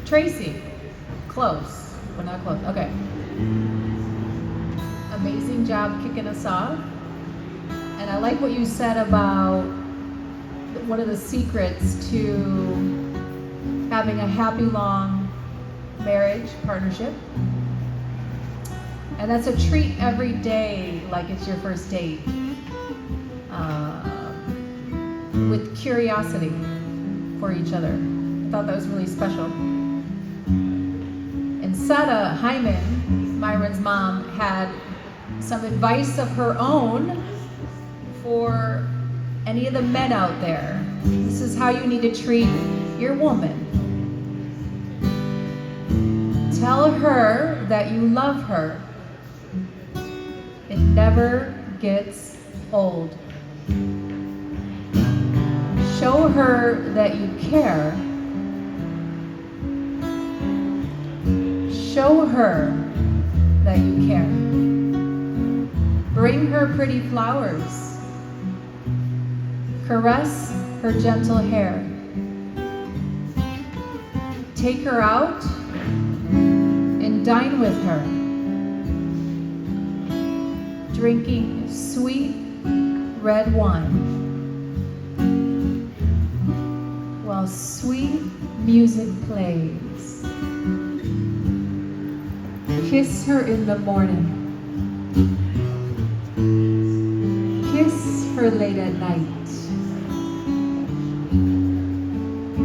Tracy. Close, but not close. Okay. Amazing job kicking us off. And I like what you said about one of the secrets to having a happy, long marriage, partnership. And that's a treat every day like it's your first date. With curiosity for each other. I thought that was really special. And Sara Hyman, Myron's mom, had some advice of her own for any of the men out there. This is how you need to treat your woman. Tell her that you love her. It never gets old. Show her that you care. Show her that you care. Bring her pretty flowers. Caress her gentle hair. Take her out and dine with her. Drinking sweet red wine. While sweet music plays. Kiss her in the morning. Kiss her late at night.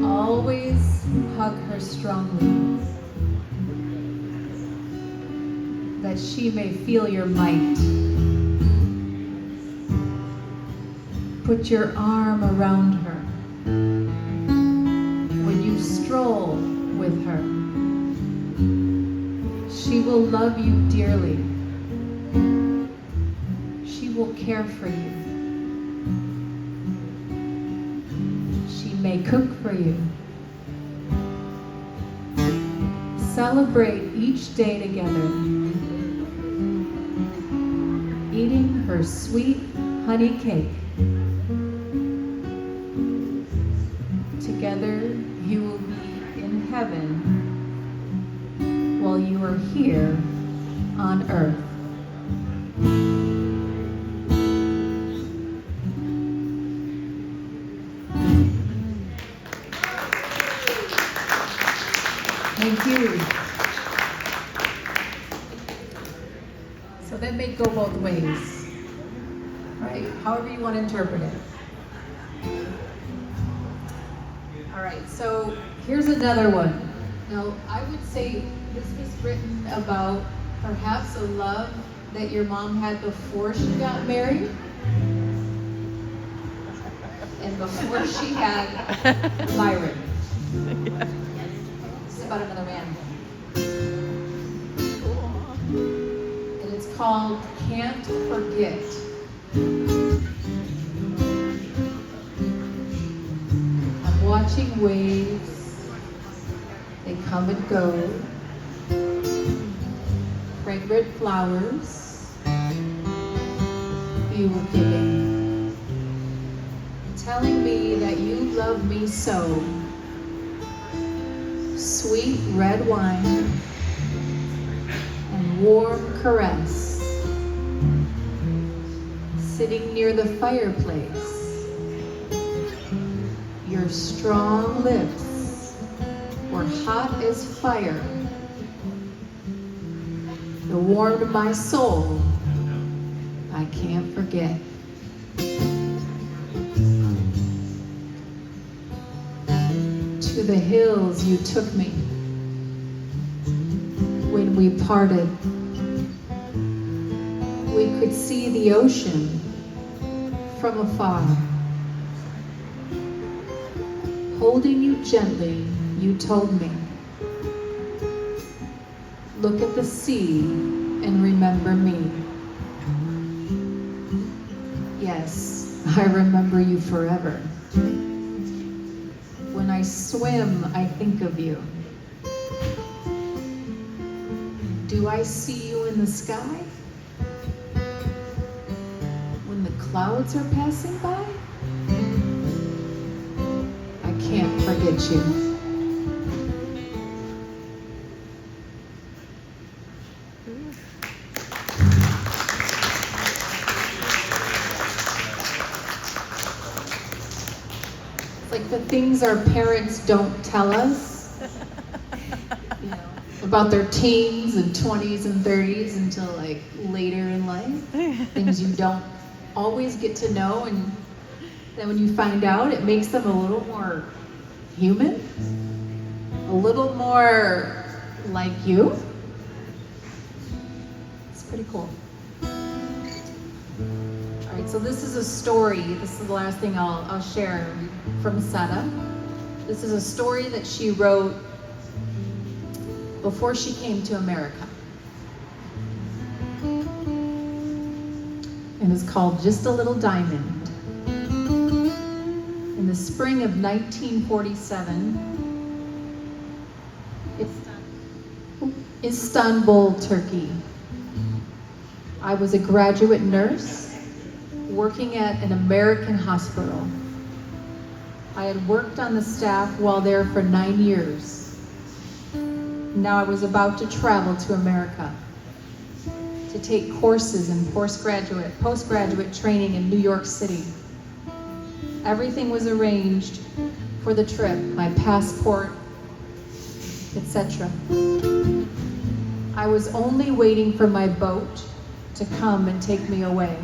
Always hug her strongly, that she may feel your might. Put your arm around her when you stroll with her. She will love you dearly. She will care for you. She may cook for you. Celebrate each day together, eating her sweet honey cake. Together you will be in heaven while you are here on earth. Thank you. So that may go both ways, right? However you want to interpret it. All right, so here's another one. Now, I would say this was written about perhaps a love that your mom had before she got married and before she had Myron. This is about another man. And it's called Can't Forget. I'm watching waves, they come and go. Fragrant flowers you were giving, telling me that you love me so. Sweet red wine and warm caress, sitting near the fireplace. Your strong lips were hot as fire. It warmed my soul, I can't forget. To the hills you took me when we parted. We could see the ocean from afar. Holding you gently, you told me, look at the sea and remember me. Yes, I remember you forever. When I swim, I think of you. Do I see you in the sky? When the clouds are passing by? I can't forget you. the things our parents don't tell us, you know, about their teens and 20s and 30s until like later in life. Things you don't always get to know, and then when you find out, it makes them a little more human, a little more like you. It's pretty cool. All right, so this is a story. This is the last thing I'll share from Sara. This is a story that she wrote before she came to America. And it's called Just a Little Diamond. In the spring of 1947, Istanbul, Turkey. I was a graduate nurse working at an American hospital. I had worked on the staff while there for 9 years. Now I was about to travel to America to take courses in postgraduate training in New York City. Everything was arranged for the trip, my passport, etc. I was only waiting for my boat to come and take me away.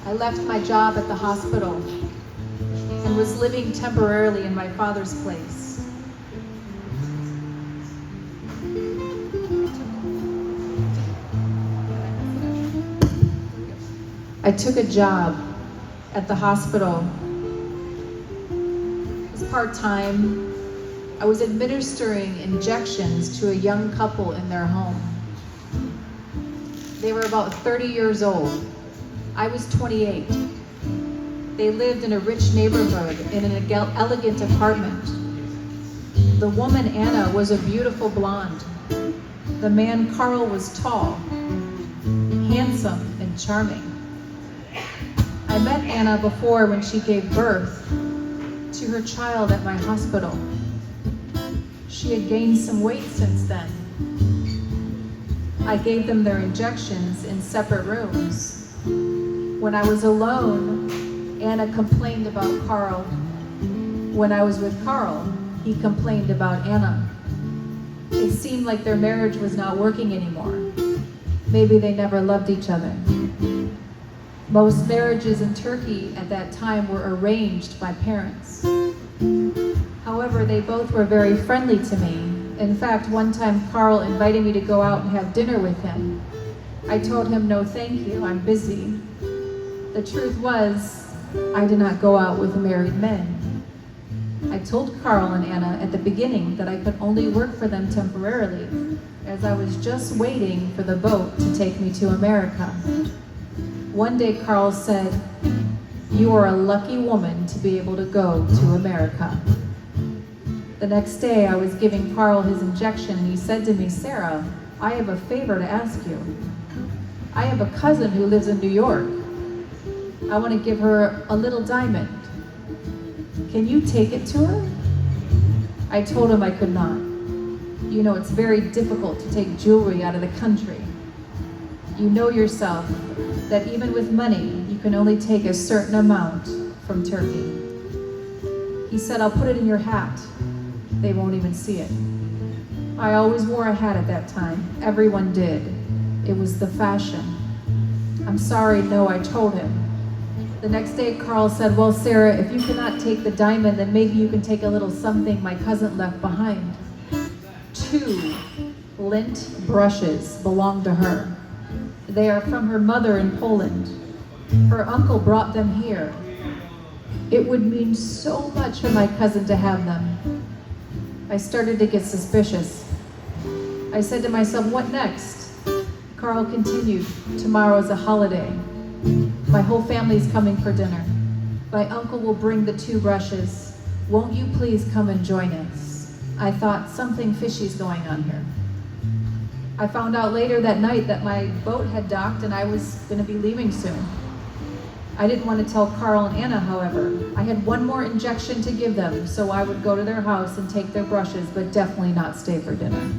I left my job at the hospital and was living temporarily in my father's place. I took a job at the hospital. It was part-time. I was administering injections to a young couple in their home. They were about 30 years old. I was 28. They lived in a rich neighborhood in an elegant apartment. The woman, Anna, was a beautiful blonde. The man, Carl, was tall, handsome, and charming. I met Anna before when she gave birth to her child at my hospital. She had gained some weight since then. I gave them their injections in separate rooms. When I was alone, Anna complained about Carl. When I was with Carl, he complained about Anna. It seemed like their marriage was not working anymore. Maybe they never loved each other. Most marriages in Turkey at that time were arranged by parents. However, they both were very friendly to me. In fact, one time Carl invited me to go out and have dinner with him. I told him, no thank you, I'm busy. The truth was, I did not go out with married men. I told Carl and Anna at the beginning that I could only work for them temporarily, as I was just waiting for the boat to take me to America. One day Carl said, you are a lucky woman to be able to go to America. The next day I was giving Carl his injection and he said to me, Sara, I have a favor to ask you. I have a cousin who lives in New York. I want to give her a little diamond. Can you take it to her? I told him I could not. You know, it's very difficult to take jewelry out of the country. You know yourself that even with money, you can only take a certain amount from Turkey. He said, I'll put it in your hat. They won't even see it. I always wore a hat at that time. Everyone did. It was the fashion. I'm sorry, no, I told him. The next day, Carl said, well, Sara, if you cannot take the diamond, then maybe you can take a little something my cousin left behind. 2 lint brushes belong to her. They are from her mother in Poland. Her uncle brought them here. It would mean so much for my cousin to have them. I started to get suspicious. I said to myself, what next? Carl continued, tomorrow is a holiday. My whole family's coming for dinner. My uncle will bring the 2 brushes. Won't you please come and join us? I thought something fishy's going on here. I found out later that night that my boat had docked and I was going to be leaving soon. I didn't want to tell Carl and Anna, however. I had one more injection to give them, so I would go to their house and take their brushes, but definitely not stay for dinner.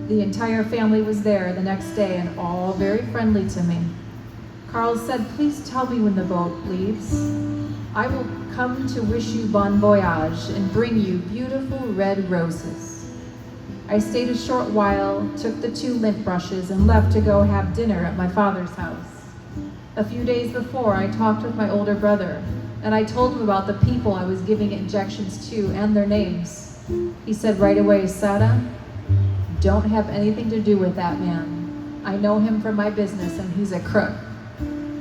The entire family was there the next day and all very friendly to me. Carl said, please tell me when the boat leaves. I will come to wish you bon voyage and bring you beautiful red roses. I stayed a short while, took the 2 lint brushes, and left to go have dinner at my father's house. A few days before, I talked with my older brother, and I told him about the people I was giving injections to and their names. He said right away, "Sara, don't have anything to do with that man. I know him from my business, and he's a crook."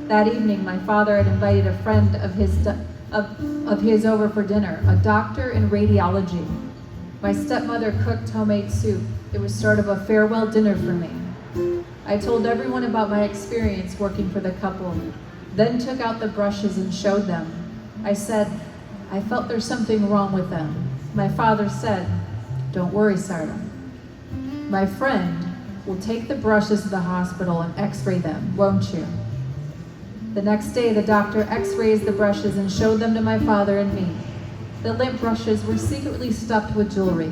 That evening, my father had invited a friend of his over for dinner, a doctor in radiology. My stepmother cooked homemade soup. It was sort of a farewell dinner for me. I told everyone about my experience working for the couple, then took out the brushes and showed them. I said, "I felt there's something wrong with them." My father said, "Don't worry, Sara. My friend will take the brushes to the hospital and x-ray them, won't you?" The next day, the doctor x-rays the brushes and showed them to my father and me. The lint brushes were secretly stuffed with jewelry.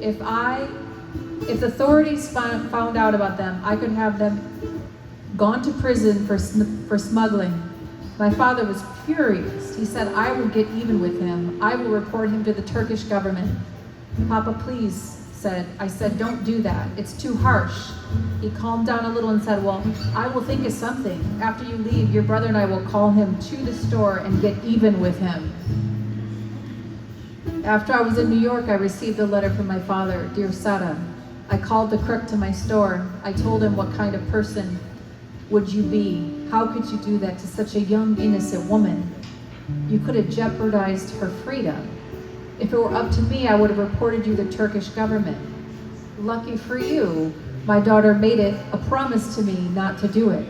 If the authorities found out about them, I could have them gone to prison for smuggling. My father was furious. He said, "I will get even with him. I will report him to the Turkish government." "Papa, please," I said, "don't do that. It's too harsh." He calmed down a little and said, "Well, I will think of something. After you leave, your brother and I will call him to the store and get even with him." After I was in New York, I received a letter from my father. "Dear Sara, I called the crook to my store. I told him, what kind of person would you be? How could you do that to such a young, innocent woman? You could have jeopardized her freedom. If it were up to me, I would have reported you to the Turkish government. Lucky for you, my daughter made it a promise to me not to do it.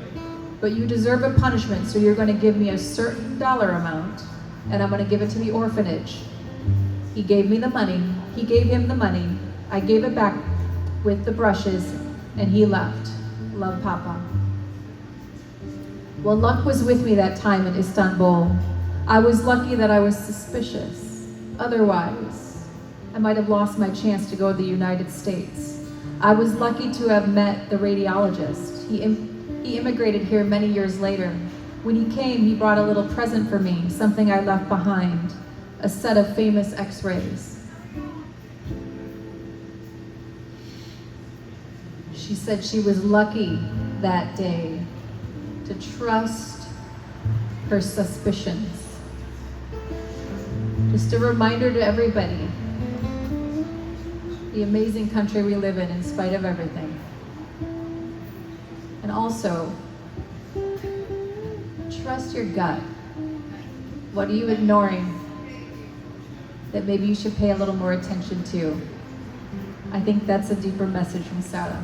But you deserve a punishment, so you're going to give me a certain dollar amount, and I'm going to give it to the orphanage." He gave me the money. He gave him the money. I gave it back with the brushes, and he left. Love, Papa. Well, luck was with me that time in Istanbul. I was lucky that I was suspicious. Otherwise, I might have lost my chance to go to the United States. I was lucky to have met the radiologist. He immigrated here many years later. When he came, he brought a little present for me, something I left behind, a set of famous x-rays. She said she was lucky that day to trust her suspicions. Just a reminder to everybody, the amazing country we live in spite of everything. And also, trust your gut. What are you ignoring that maybe you should pay a little more attention to? I think that's a deeper message from Sara.